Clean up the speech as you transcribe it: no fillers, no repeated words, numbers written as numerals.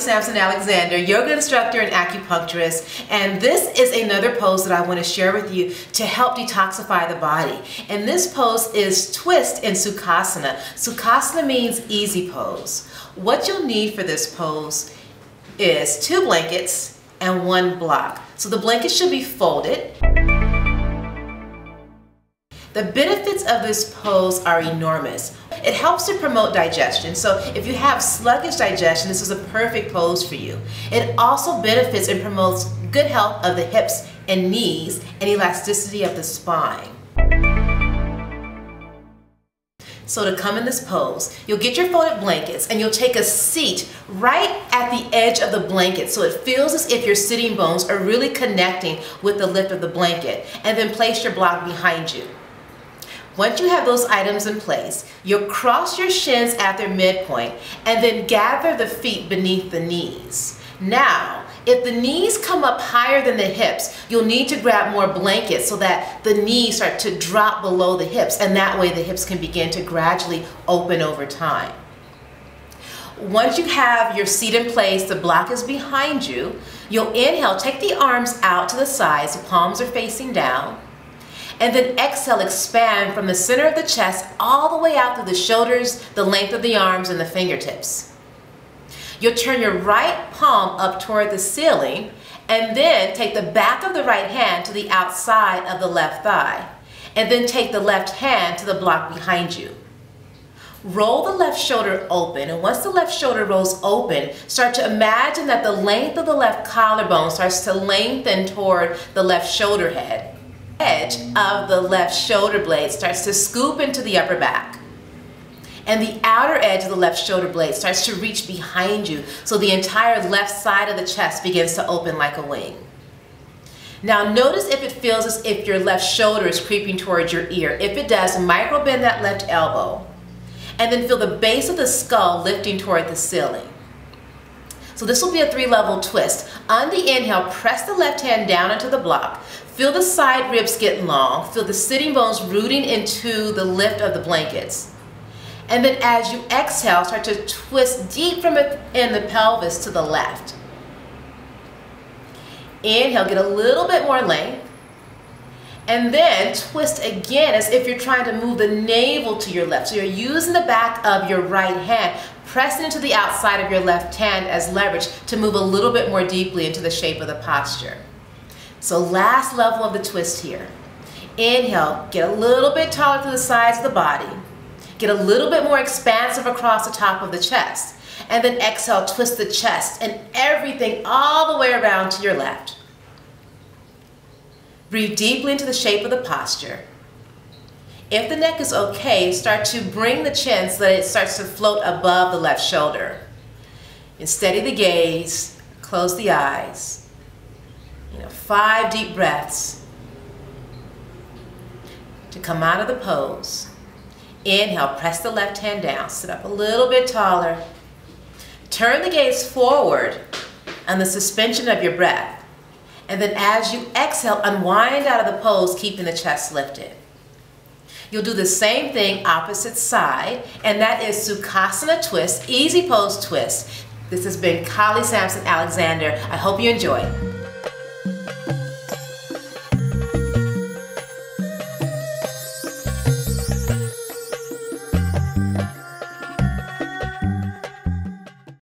Sampson-Alexander, yoga instructor and acupuncturist, and this is another pose that I want to share with you to help detoxify the body. And this pose is twist in Sukasana. Sukasana means easy pose. What you'll need for this pose is 2 blankets and 1 block. So the blanket should be folded. The benefits of this pose are enormous. It helps to promote digestion, so if you have sluggish digestion, this is a perfect pose for you. It also benefits and promotes good health of the hips and knees and elasticity of the spine. So to come in this pose, you'll get your folded blankets and you'll take a seat right at the edge of the blanket so it feels as if your sitting bones are really connecting with the lift of the blanket, and then place your block behind you. Once you have those items in place, you'll cross your shins at their midpoint and then gather the feet beneath the knees. Now, if the knees come up higher than the hips, you'll need to grab more blankets so that the knees start to drop below the hips, and that way the hips can begin to gradually open over time. Once you have your seat in place, the block is behind you, you'll inhale, take the arms out to the sides, the palms are facing down. And then exhale, expand from the center of the chest all the way out through the shoulders, the length of the arms, and the fingertips. You'll turn your right palm up toward the ceiling and then take the back of the right hand to the outside of the left thigh. And then take the left hand to the block behind you. Roll the left shoulder open, and once the left shoulder rolls open, start to imagine that the length of the left collarbone starts to lengthen toward the left shoulder head. Edge of the left shoulder blade starts to scoop into the upper back, and the outer edge of the left shoulder blade starts to reach behind you, so the entire left side of the chest begins to open like a wing. Now notice if it feels as if your left shoulder is creeping towards your ear. If it does, micro bend that left elbow, and then feel the base of the skull lifting toward the ceiling. So this will be a 3-level twist. On the inhale, press the left hand down into the block. Feel the side ribs get long. Feel the sitting bones rooting into the lift of the blankets. And then as you exhale, start to twist deep from in the pelvis to the left. Inhale, get a little bit more length. And then twist again as if you're trying to move the navel to your left. So you're using the back of your right hand, pressing into the outside of your left hand as leverage to move a little bit more deeply into the shape of the posture. So last level of the twist here. Inhale, get a little bit taller to the sides of the body. Get a little bit more expansive across the top of the chest. And then exhale, twist the chest and everything all the way around to your left. Breathe deeply into the shape of the posture. If the neck is okay, start to bring the chin so that it starts to float above the left shoulder. And steady the gaze, close the eyes. 5 deep breaths to come out of the pose. Inhale, press the left hand down, sit up a little bit taller. Turn the gaze forward on the suspension of your breath. And then as you exhale, unwind out of the pose, keeping the chest lifted. You'll do the same thing opposite side, and that is Sukasana twist, easy pose twist. This has been Kali Sampson-Alexander. I hope you enjoy.